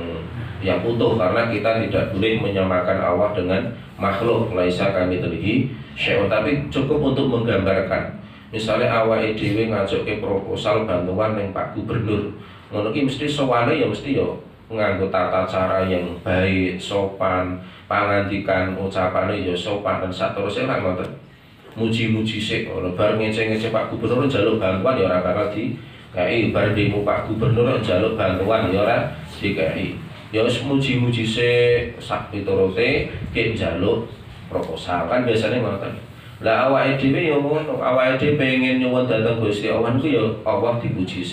Speaker 1: utuh, karena kita tidak boleh menyamakan Allah dengan makhluk. Laisa kamitslihi syai'un, tapi cukup untuk menggambarkan. Misalnya awake dhewe ngajokke proposal bantuan ning Pak Gubernur, ngono ki mesti sowane ya mesti yo nganggo tata cara yang baik, sopan, pangandikan ucapane ya sopan dan saterusé lah ngoten. Muji-muji sik ngono bar ngece-ngece Pak Gubernur njaluk bantuan ya ora bakal dikai, bar demo Pak Gubernur njaluk bantuan ya ora dikai. Ya wis muji-muji sak pituruté ki njaluk proposal kan biasanya ngoten. Lah awake dhewe ya ngono, awake dhewe pengen nyuwun dhateng Gusti Allah niku ya Allah dipuji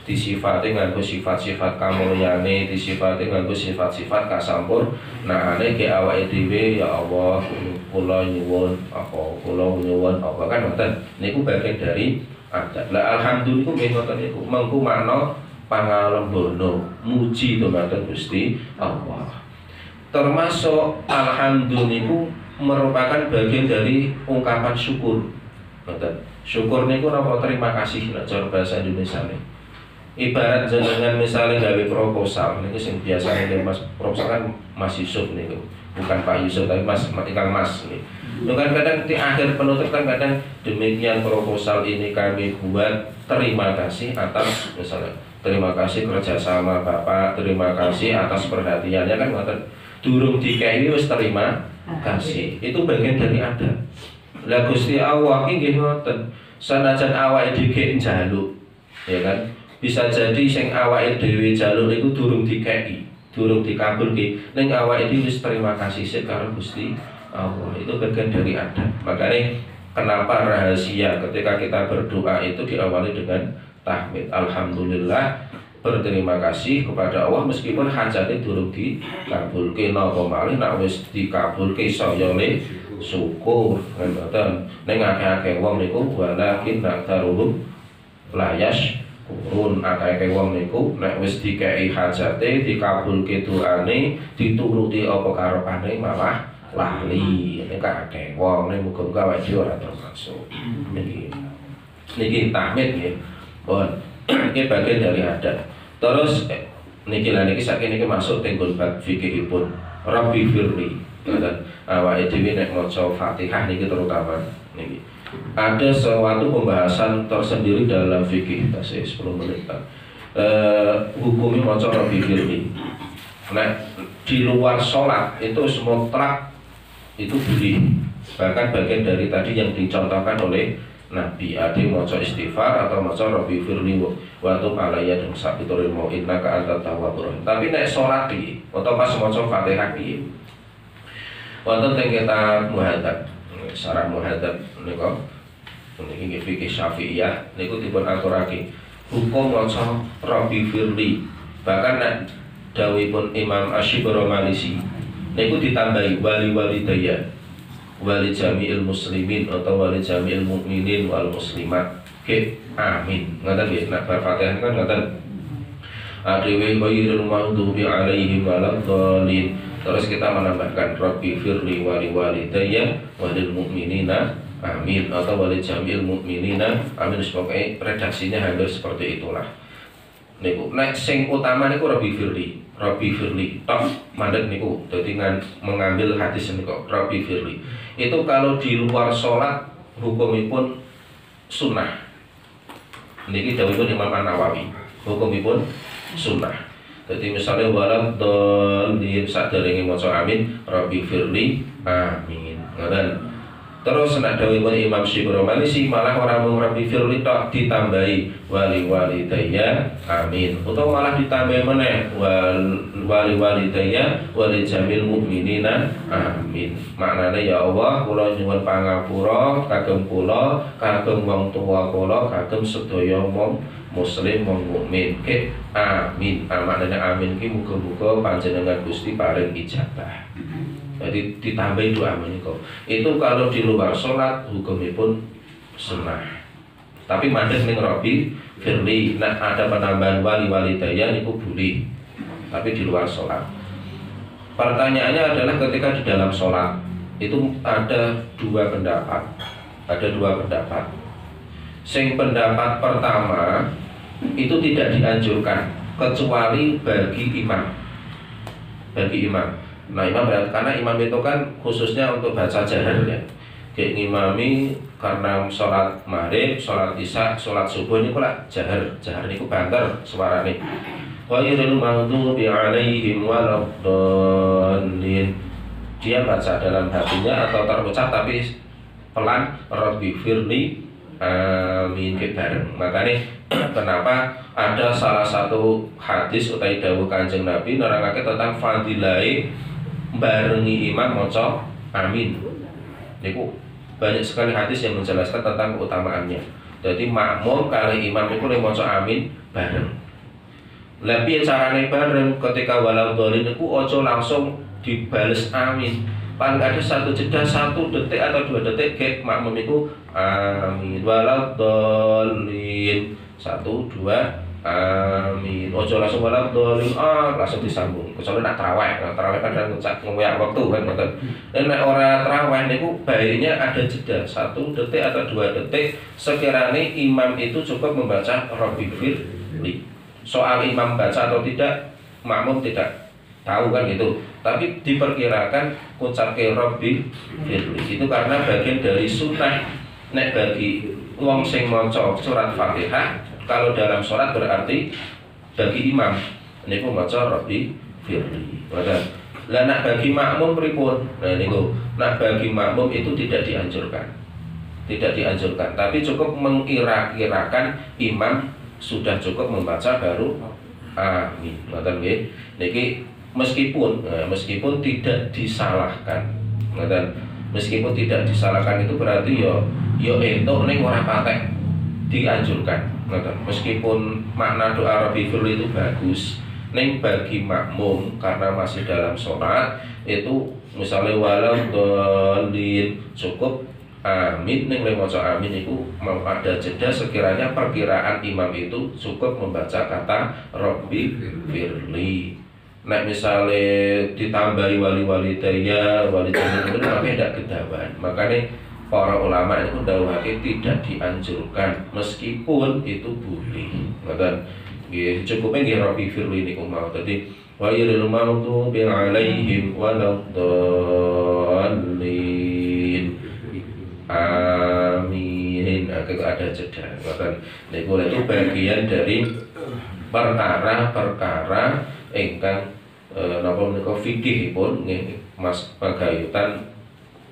Speaker 1: disifati nganggo sifat-sifat kamulyane, disifati nganggo sifat-sifat kasampurnane ki awake dhewe ya Allah kula nyuwun apa kan ngoten. Niku bagian dari adat. Lah alhamdulillah nggih ngoten niku. Mengku makna pangalembono muji dumateng Gusti Allah. Termasuk alhamdulillah merupakan bagian dari ungkapan syukur. Syukur niku napa terima kasih nek cara bahasa Indonesia nih. Ibarat jenengan misalnya gawe proposal niku sing biasane Mas proposal kan Mas Yusuf niku. Bukan Pak Yusuf tapi Mas Ikang Mas nih. Kadang-kadang di akhir penutup kan kadang demikian proposal ini kami buat, terima kasih atas misalnya terima kasih kerjasama Bapak, terima kasih atas perhatiannya kan ngoten. Durung dikei wis terima kasih. Itu bagian dari adat. Lah Gusti Allah iki nggih ngoten. Sanajan awake dhewe njaluk, ya kan? Bisa jadi sing awake dhewe njaluk niku durung dikei, durung dikabulke. Ning awake dhewe wis terima kasih sik karo Gusti Allah. Itu bagian dari adat. Makanya kenapa rahasia ketika kita berdoa itu diawali dengan tahmid. Alhamdulillah, berterima kasih kepada Allah meskipun hajate durung dikabulke napa malih nek wis dikabulke saya le syukur ngoten. Ning akeh-akeh wong niku walakin naktaruhum layas kurun akeh-akeh wong niku nek wis dikei hajate dikabulke doane dituruti apa karepane malah lali. Nek akeh wong ning muga-muga awake dhewe ora termasuk. Niki tahmid nggih. Bon, ini bagian dari adat. Terus niki lah niki saking niki masuk tenggol bab fikihipun. Rabbi firli. Dan awake dhewe nek maca Fatihah niki terutama niki. Ada suatu pembahasan tersendiri dalam fikih tasih 10 menit. Hukumnya maca Rabbi firli. Nah, di luar sholat itu semua mutlak itu boleh. Bahkan bagian dari tadi yang dicontohkan oleh Nabi ade maca istighfar atau maca Rabbi firli wa tub alayya dan sabituril mau innaka antat tawwabur rahim. Tapi nek salat iki atau pas maca Fatihah iki wonten teng kitab Muhadzab, syarah Muhadzab nika niki fikih Syafi'iyah niku dipun aturake hukum maca Rabbi firli. Bahkan nek dawuhipun Imam Asy-Syibromalisy niku ditambahi wali daya wali jami'il muslimin atau wali jami'il mukminin wal muslimat ke amin. Ngoten nggih nek bar Fatihah kan ngoten. Adewe ghairil maghdubi alaihim waladdallin. Terus kita menambahkan Rabbi firli wali walidayya walil mukminina amin atau wali jami'il mukminina amin. Pokoknya redaksinya hampir seperti itulah. Niku nek sing utama niku Rabbi firli tok mandek niku dadi mengambil hadis niku Rabbi firli. Itu kalau di luar sholat hukumipun sunnah. Niki dawuhipun Imam An-Nawawi hukumipun sunnah. Jadi misalnya waladhdallin sadèrèngé maca amin Rabbi firli amin. Ngoten. Terus nek dawuhipun Imam Syibromalisy malah ora mung Rabbi firli tok ditambahi wali walidayya amin. Utawa malah ditambahi meneh wali walidayya wali jamil mukminina amin. Maknane ya Allah kula nyuwun pangapura kagem kula kagem wong tuwa kula kagem sedaya wong muslim wong mukmin ke amin. Maknane amin ki muga-muga panjenengan Gusti paring ijabah. Jadi ditambahi doa menika. Itu kalau di luar sholat hukumipun sunnah. Tapi mandek ning Rabbi firli, nah ada penambahan wali walidayya niku boleh. Tapi di luar sholat. Pertanyaannya adalah ketika di dalam sholat itu ada dua pendapat. Ada dua pendapat. Sing pendapat pertama itu tidak dianjurkan kecuali bagi imam. Bagi imam. Nah imam berarti karena imam itu kan khususnya untuk baca jahar ya. Kayak ngimami karena sholat maghrib, sholat isya, sholat subuh ini pula jahar ini ku banter suarane. Ghairil maghdubi alaihim waladdallin. Dia baca dalam hatinya atau terucap tapi pelan Rabbi firli amin ke bareng. Makanya kenapa ada salah satu hadis utai dawuh Kanjeng Nabi nerangake tentang fadilai barengi imam maca amin. Niku banyak sekali hadis yang menjelaskan tentang keutamaannya. Jadi makmum kali imam itu lek maca amin bareng. Lah piye carane bareng ketika walau dolin niku aja langsung dibales amin. Paling ada satu jeda 1 detik atau 2 detik ke makmum itu amin walau dolin 1 2 amin. Ojo langsung walau dolin langsung disambung. Kecuali nak tarawih kan ngoyak waktu kan ngoten. Dan nek ora tarawih niku baiknya ada jeda 1 detik atau 2 detik sekiranya imam itu cukup membaca Rabbi firli. Soal imam baca atau tidak makmum tidak tahu kan gitu. Tapi diperkirakan ngucapke Rabbi firli itu karena bagian dari sunnah. Nek bagi wong sing maca surat Fatihah kalau dalam sholat berarti bagi imam niku maca Rabbi firli. Lah nak bagi makmum pripun? Nah niku nak bagi makmum itu tidak dianjurkan. Tidak dianjurkan, tapi cukup mengkira-kirakan imam sudah cukup membaca baru amin. Ngoten nggih. Niki meskipun tidak disalahkan. Ngoten. Meskipun tidak disalahkan itu berarti yo entuk ning ora patek dianjurkan. Ngoten. Meskipun makna doa Rabbi firli itu bagus, ning bagi makmum karena masih dalam sholat itu misalnya walau dolin cukup amin ning maca amin itu mau ada jeda sekiranya perkiraan imam itu cukup membaca kata Rabbi firli. Nek misalnya ditambahi wali daya itu makanya tidak kedawan. Makanya para ulama itu dawuhake tidak dianjurkan meskipun itu boleh. Ngoten. Nggih, cukupe nggih Rabbi firli niku mau. Dadi wa yuril maghdubi alaihim waladdallin. Amin. Ada jeda. Ngoten. Niku itu bagian dari perkara ingkang napa menika fikihipun nggih Mas pagayutan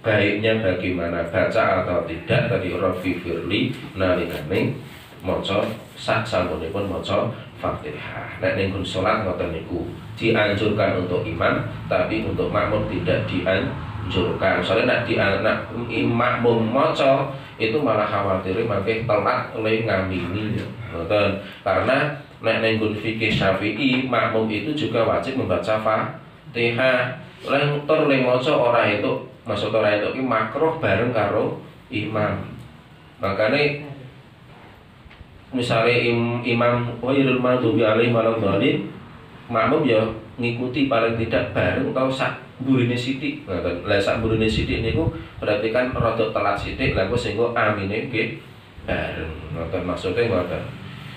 Speaker 1: baiknya bagaimana baca atau tidak tadi Rabbi firli nalikane maca sak sampunipun maca Fatihah. Nek ning salat ngoten niku dianjurkan untuk imam tapi untuk makmum tidak dianjurkan. Soalnya nak makmum maca itu malah khawatir mangke telat oleh ngamini ngoten. Karena nek ning fikih Syafi'i makmum itu juga wajib membaca Fatihah. Tur le maca ora itu maksud ora itu ki makruh bareng karo imam. Makane misalnya imam wairul maghdubi alaihim waladdallin makmum ya ngikuti paling tidak bareng atau sak burine sithik. Ngoten. Lah sak burine sithik niku berarti kan rada telat sithik lha kok sehingga amine nggih bareng. Ngoten maksudnya ngoten.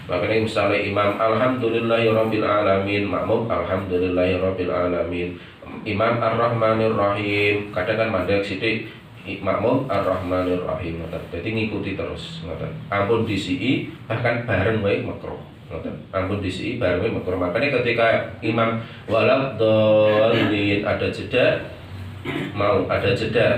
Speaker 1: Makanya misalnya imam alhamdulillahirabbil alamin, makmum alhamdulillahirabbil alamin. Imam ar-rahmanir rahim, kadang kan mandek sithik makmum ar-rahmanir rahim ngoten. Dadi ngikuti terus ngoten. Ampun disii bahkan bareng wae makruh ngoten. Ampun disii bareng wae makruh. Makanya ketika imam waladdallin ada jeda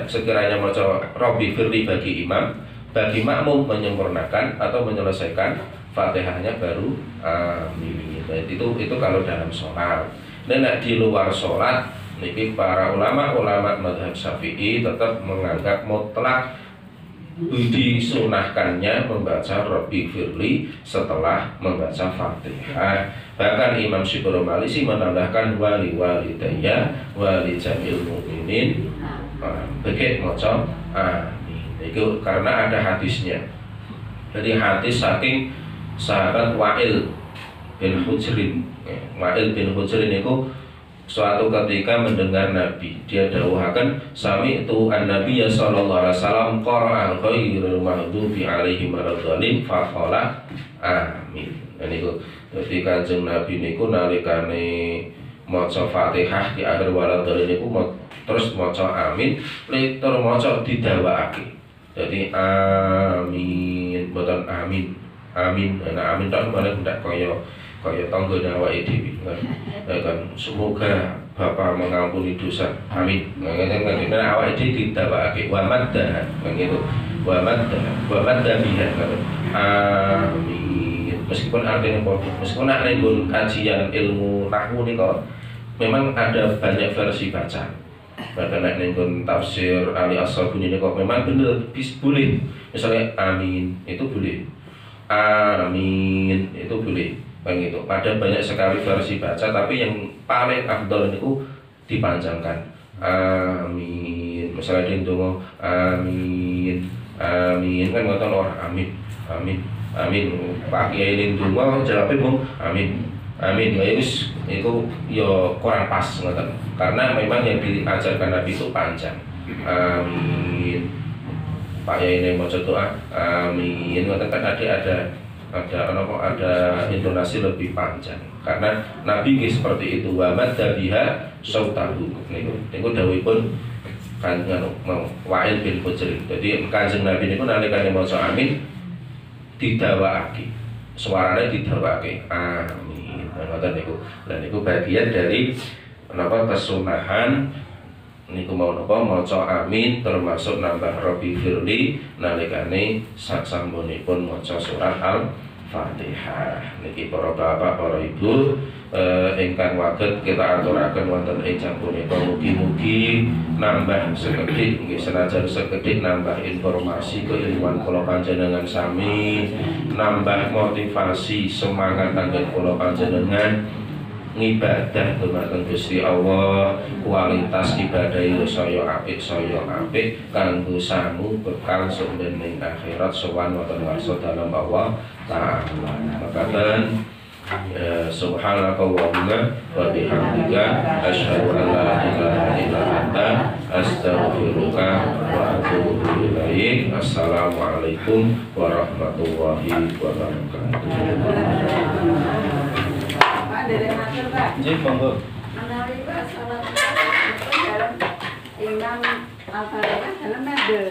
Speaker 1: sekiranya maca Rabbi firli bagi imam, bagi makmum menyempurnakan atau menyelesaikan Fatihahnya baru amin. Itu kalau dalam sholat. Dan di luar sholat, niki para ulama mazhab Syafi'i tetap menganggap mutlak disunahkannya membaca Rabbi firli setelah membaca Fatihah. Bahkan Imam Syibru Malisi menambahkan wali daya wali jamil mukminin begitu maca amin. Itu karena ada hadisnya. Jadi hadis saking sahabat Wa'il bin Hujrin. Wa'il bin Hujrin itu suatu ketika mendengar Nabi, dia dawuhaken sami itu an-nabiy sallallahu alaihi wasallam qara'a ghairil maghdubi alaihim waladdallin faqala amin. Niku dadi Kanjeng Nabi niku nalikane maca Fatihah di akhir waladdallin niku terus maca amin, tur maca didawakake. Jadi amin, boten amin. Amin. Nah amin tak malah ndak kaya tanggane awake dhewe kan. Semoga Bapa mengampuni dosa. Amin. Ngene awake dhewe didawakake wa madda kan gitu. Wa madda biha kan. amin. Meskipun artinya meskipun nek nggon kajian ilmu nahwu nika memang ada banyak versi baca. Bahkan nek nggon tafsir Ali As-Sabuni nika memang bener boleh. Misalnya amin itu boleh. Amin itu boleh. Begitu. Ada banyak sekali versi baca, tapi yang paling afdal itu dipanjangkan. Amin. Misalnya dia ndonga amin. Amin kan ngoten ora amin. Amin. Amin. Pak Kiai ning ndonga jawabe mung amin. Amin. Ya wis itu ya kurang pas ngoten. Karena memang yang diajarkan Nabi itu panjang. Amin. Pak Kiai ini maca doa amin. Ngoten kan ada intonasi lebih panjang karena Nabi nggih seperti itu wa madda biha sautahu niku dawuhipun kan mau Wa'il bin Hujr. Jadi Kanjeng Nabi niku nalikane maca amin didawakake suarane didawakake amin ngoten niku. Lan niku bagian dari kesunahan niku mau maca amin termasuk nambah Rabbi firli nalikane sasampunipun maca surat Al-Fatihah. Niki para bapak, para ibu ingkang waget kita aturaken wonten ing jam punika mugi-mugi nambah sekedhik nggih senajan sekedhik nambah informasi keilmuan kula panjenengan sami, nambah motivasi semangat kangge kula panjenengan ngibadah dumateng Gusti Allah, kualitas ibadah saya apik kanggo sangu bekal sumbening akhirat sowan wonten warsa dalem Allah taala. Makaten subhanakallahumma wa bihamdika asyhadu an la ilaha illa anta astaghfiruka wa atubu ilaik. Assalamualaikum warahmatullahi wabarakatuh.
Speaker 2: Jadi monggo.
Speaker 3: Menawi salat dalam Imam Al-Fatihah dalam nade.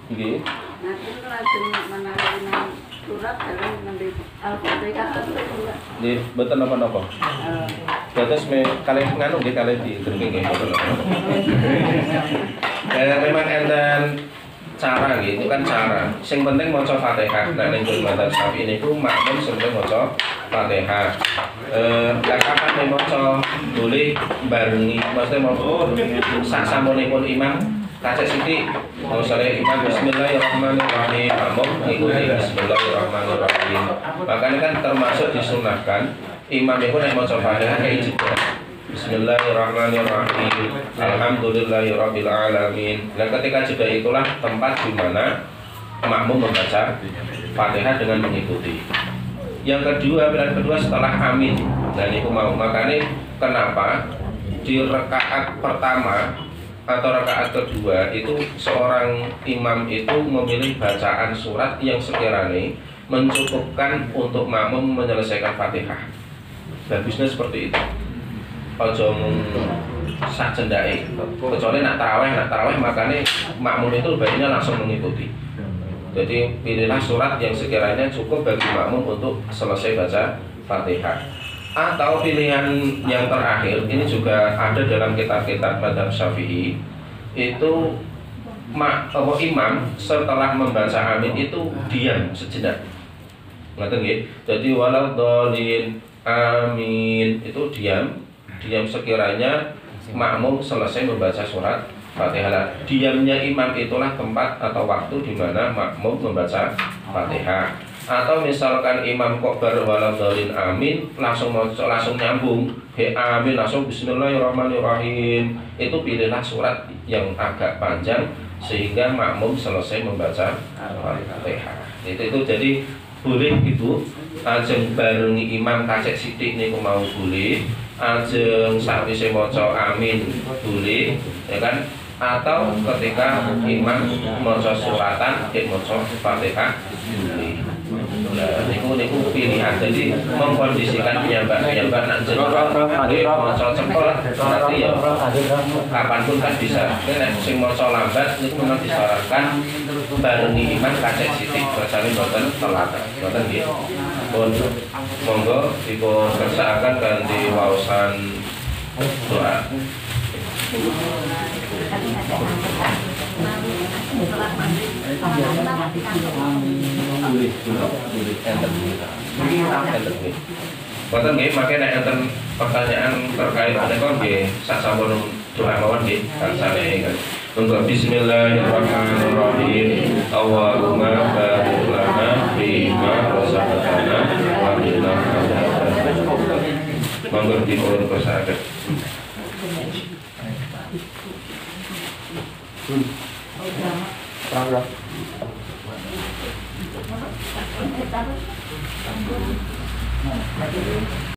Speaker 2: Nggih.
Speaker 3: Nah, itu lajeng menawi Imam surat dalam nade Al-Fatihah surat.
Speaker 2: Nggih, mboten napa-napa. Dados kalih nganu nggih kalih diderke nggih mboten napa-napa.
Speaker 1: Memang enten cara nggih, itu kan cara. Sing penting maca Fatihah. Nek ning madzhab Syafi'i niku makmum sing maca Fatihah. Kapan maca boleh barengi, maksudnya mau sasampunipun imam kacek sithik. Misalnya imam bismillahirrahmanirrahim, makmum ngikuti bismillahirrahmanirrahim. Makanya kan termasuk disunahkan imam itu nek maca Fatihah kayak jeda. Bismillahirrahmanirrahim. Alhamdulillahirabbil alamin. Dan ketika jeda itulah tempat di mana makmum membaca Fatihah dengan mengikuti. Yang kedua, pilihan kedua setelah amin. Dan itu mau makanya kenapa di rakaat pertama atau rakaat kedua itu seorang imam itu memilih bacaan surat yang sekiranya mencukupkan untuk makmum menyelesaikan Fatihah. Bagusnya seperti itu. Ojo sak cendake. Kecuali nak tarawih makanya makmum itu baiknya langsung mengikuti. Jadi pilihlah surat yang sekiranya cukup bagi makmum untuk selesai baca Fatihah. Atau pilihan yang terakhir ini juga ada dalam kitab-kitab madzhab Syafi'i, itu imam setelah membaca amin itu diam sejenak. Ngerti nggih? Jadi walau dhalin amin itu diam sekiranya makmum selesai membaca surat Fatihah. Diamnya imam itulah tempat atau waktu di mana makmum membaca Fatihah. Atau misalkan imam kok baru waladhdallin amin langsung nyambung amin langsung bismillahirrahmanirrahim, itu pilihlah surat yang agak panjang sehingga makmum selesai membaca Fatihah. Itu jadi boleh itu ajeng barengi imam kacek sithik niku mau boleh, ajeng sakwise maca amin boleh, ya kan? Atau ketika imam maca suratan cek maca Fatihah boleh. Nah, niku pilihan. Jadi mengkondisikan piyambak nak maca cepet nanti ya kapanpun kan bisa. Nek sing maca lambat niku memang disarankan barengi imam kacek sithik bacane mboten telat. Mboten nggih. Pun monggo dipun kersakaken kanthi waosan doa.
Speaker 2: Enten. Boten nggih, mangke nek enten pertanyaan terkait menika nggih sasampun doa mawon nggih kangsane kan. Untuk bismillahirrahmanirrahim. Allahumma barik lana fima razaqtana wa qina adzabannar. Monggo dipun persakaken.